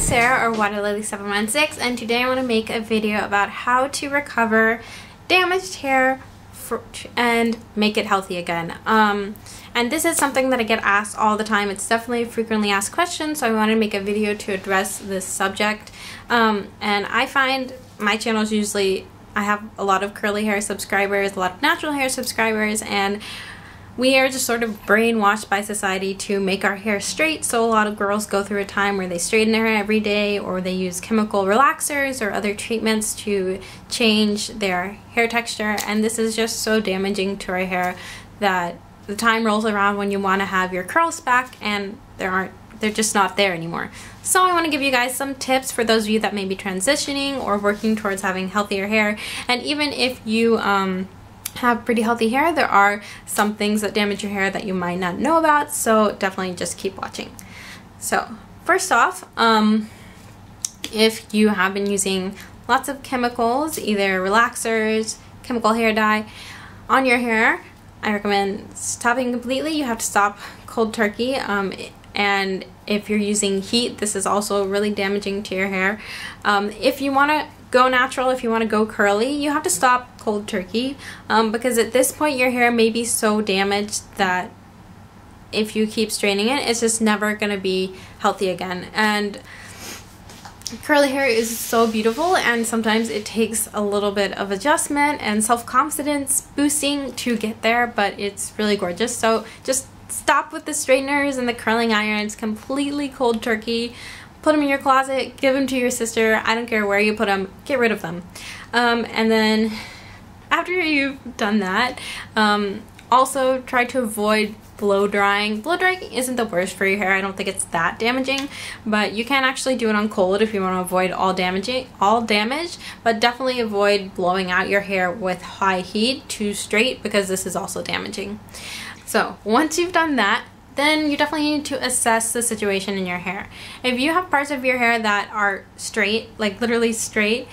Sarah, or Water Lily 716, and today I want to make a video about how to recover damaged hair and make it healthy again. And this is something that I get asked all the time. It's definitely a frequently asked question, so I wanted to make a video to address this subject. And I find my channels usually, I have a lot of curly hair subscribers, a lot of natural hair subscribers, and we are just sort of brainwashed by society to make our hair straight. So a lot of girls go through a time where they straighten their hair every day, or they use chemical relaxers or other treatments to change their hair texture, and this is just so damaging to our hair that the time rolls around when you want to have your curls back and they're just not there anymore. So I want to give you guys some tips for those of you that may be transitioning or working towards having healthier hair. And even if you have pretty healthy hair, there are some things that damage your hair that you might not know about, so definitely just keep watching. So first off, if you have been using lots of chemicals, either relaxers, chemical hair dye, on your hair, I recommend stopping completely. You have to stop cold turkey. And if you're using heat, this is also really damaging to your hair. If you want to go natural, if you want to go curly, you have to stop cold turkey, because at this point your hair may be so damaged that if you keep straining it, it's just never going to be healthy again. And curly hair is so beautiful, and sometimes it takes a little bit of adjustment and self-confidence boosting to get there, but it's really gorgeous. So just stop with the straighteners and the curling irons, completely cold turkey. Put them in your closet, give them to your sister. I don't care where you put them, get rid of them. And then after you've done that, also try to avoid blow drying. Blow drying isn't the worst for your hair. I don't think it's that damaging, but you can actually do it on cold if you want to avoid all damage, but definitely avoid blowing out your hair with high heat too straight, because this is also damaging. So once you've done that, then you definitely need to assess the situation in your hair. If you have parts of your hair that are straight, like literally straight,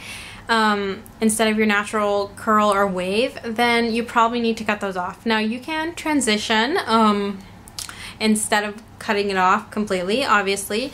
instead of your natural curl or wave, then you probably need to cut those off. Now you can transition instead of cutting it off completely, obviously,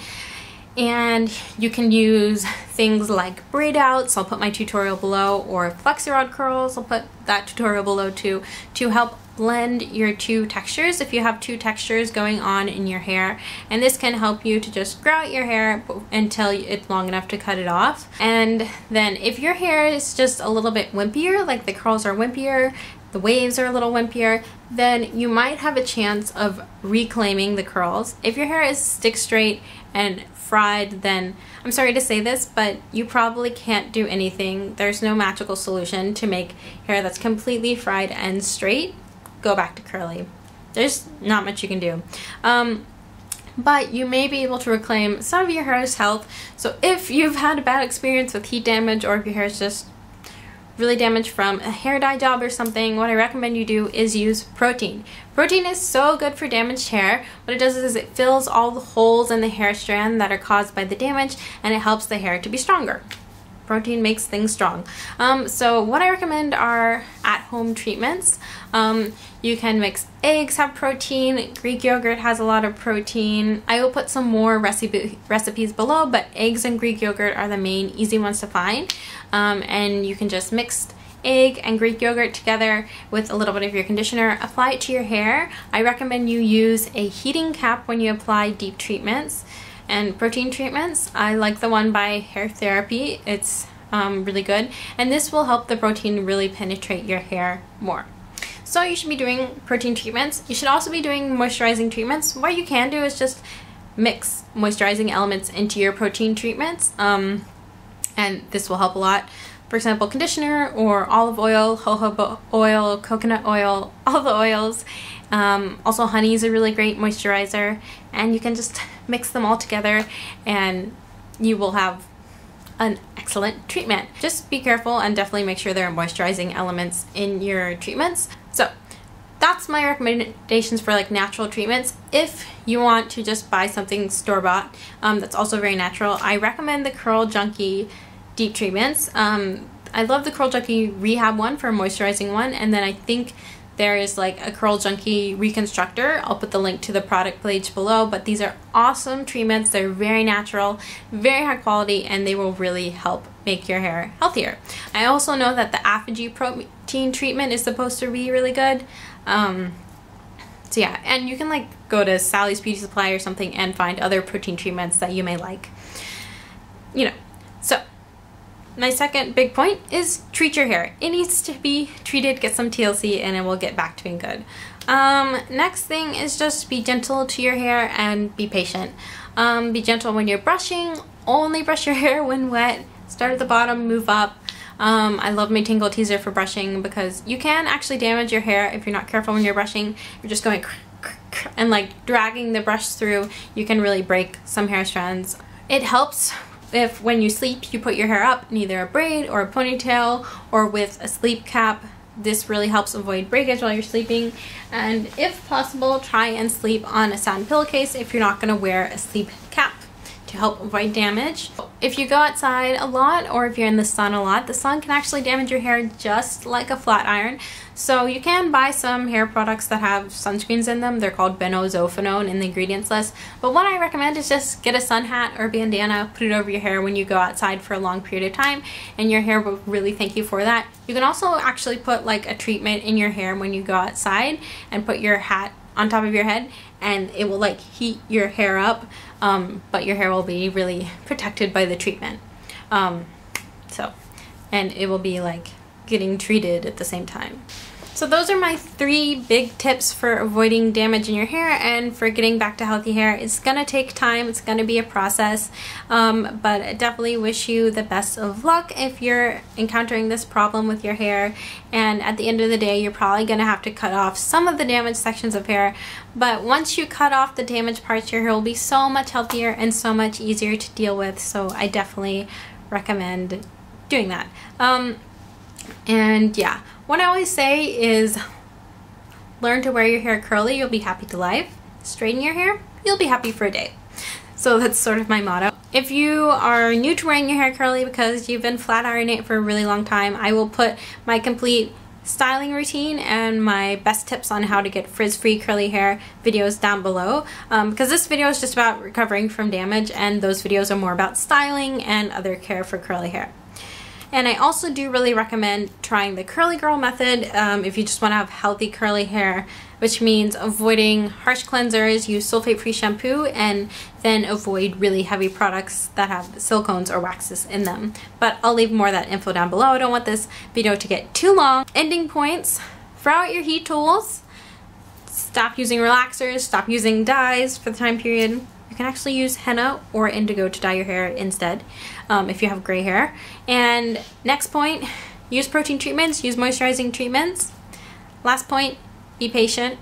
and you can use things like braid outs. I'll put my tutorial below, or Flexi rod curls, I'll put that tutorial below too, to help blend your two textures if you have two textures going on in your hair. And this can help you to just grow out your hair until it's long enough to cut it off. And then if your hair is just a little bit wimpier, like the curls are wimpier, the waves are a little wimpier, then you might have a chance of reclaiming the curls. If your hair is stick straight and fried, then I'm sorry to say this, but you probably can't do anything. There's no magical solution to make hair that's completely fried and straight go back to curly. There's not much you can do. But you may be able to reclaim some of your hair's health. So if you've had a bad experience with heat damage, or if your hair is just really damaged from a hair dye job or something, what I recommend you do is use protein. Protein is so good for damaged hair. What it does is it fills all the holes in the hair strand that are caused by the damage, and it helps the hair to be stronger. Protein makes things strong. So what I recommend are at-home treatments. You can mix eggs, have protein. Greek yogurt has a lot of protein. I will put some more recipes below, but eggs and Greek yogurt are the main easy ones to find. And you can just mix egg and Greek yogurt together with a little bit of your conditioner. Apply it to your hair. I recommend you use a heating cap when you apply deep treatments and protein treatments. I like the one by Hair Therapy. It's really good, and this will help the protein really penetrate your hair more. So you should be doing protein treatments. You should also be doing moisturizing treatments. What you can do is just mix moisturizing elements into your protein treatments, and this will help a lot. For example, conditioner or olive oil, jojoba oil, coconut oil, all the oils. Also honey is a really great moisturizer, and you can just mix them all together and you will have an excellent treatment. Just be careful and definitely make sure there are moisturizing elements in your treatments. So that's my recommendations for like natural treatments. If you want to just buy something store-bought that's also very natural, I recommend the Junkie deep treatments. I love the Junkie Rehab one for a moisturizing one, and then I think there is like a Curl Junkie reconstructor. I'll put the link to the product page below, but these are awesome treatments. They're very natural, very high quality, and they will really help make your hair healthier. I also know that the Aphogee protein treatment is supposed to be really good. So yeah, and you can like go to Sally's Beauty Supply or something and find other protein treatments that you may like. You know, so my second big point is treat your hair. It needs to be treated, get some TLC, and it will get back to being good. Next thing is just be gentle to your hair and be patient. Be gentle when you're brushing. Only brush your hair when wet. Start at the bottom, move up. I love my Tangle Teazer for brushing because you can actually damage your hair if you're not careful when you're brushing. You're just going and like dragging the brush through. You can really break some hair strands. It helps if when you sleep you put your hair up in either a braid or a ponytail or with a sleep cap. This really helps avoid breakage while you're sleeping, and if possible try and sleep on a satin pillowcase if you're not going to wear a sleep cap to help avoid damage. If you go outside a lot or if you're in the sun a lot, the sun can actually damage your hair just like a flat iron. So you can buy some hair products that have sunscreens in them. They're called benzoyl in the ingredients list. But what I recommend is just get a sun hat or a bandana, put it over your hair when you go outside for a long period of time, and your hair will really thank you for that. You can also actually put like a treatment in your hair when you go outside and put your hat on top of your head, and it will like heat your hair up, but your hair will be really protected by the treatment. And it will be like getting treated at the same time. So those are my 3 big tips for avoiding damage in your hair and for getting back to healthy hair. It's gonna take time, it's gonna be a process, but I definitely wish you the best of luck if you're encountering this problem with your hair. And at the end of the day, you're probably gonna have to cut off some of the damaged sections of hair, but once you cut off the damaged parts, your hair will be so much healthier and so much easier to deal with. So I definitely recommend doing that. And yeah, what I always say is learn to wear your hair curly, you'll be happy to life. Straighten your hair, you'll be happy for a day. So that's sort of my motto. If you are new to wearing your hair curly because you've been flat ironing it for a really long time, I will put my complete styling routine and my best tips on how to get frizz-free curly hair videos down below, because this video is just about recovering from damage and those videos are more about styling and other care for curly hair. And I also do really recommend trying the curly girl method if you just want to have healthy curly hair, which means avoiding harsh cleansers, use sulfate-free shampoo, and then avoid really heavy products that have silicones or waxes in them. But I'll leave more of that info down below. I don't want this video to get too long. Ending points: throw out your heat tools, stop using relaxers, stop using dyes for the time period. You can actually use henna or indigo to dye your hair instead if you have gray hair. And next point, use protein treatments, use moisturizing treatments. Last point, be patient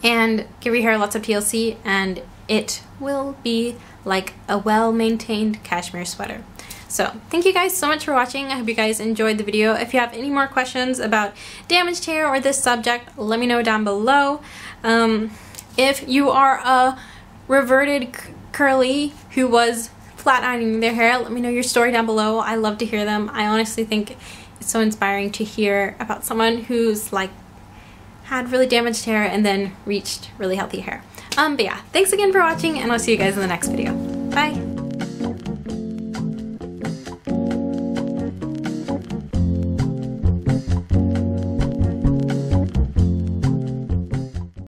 and give your hair lots of TLC and it will be like a well-maintained cashmere sweater. So thank you guys so much for watching. I hope you guys enjoyed the video. If you have any more questions about damaged hair or this subject, let me know down below. If you are a reverted curly who was flat ironing their hair, let me know your story down below. I love to hear them. I honestly think it's so inspiring to hear about someone who's like had really damaged hair and then reached really healthy hair. But yeah, thanks again for watching and I'll see you guys in the next video. Bye!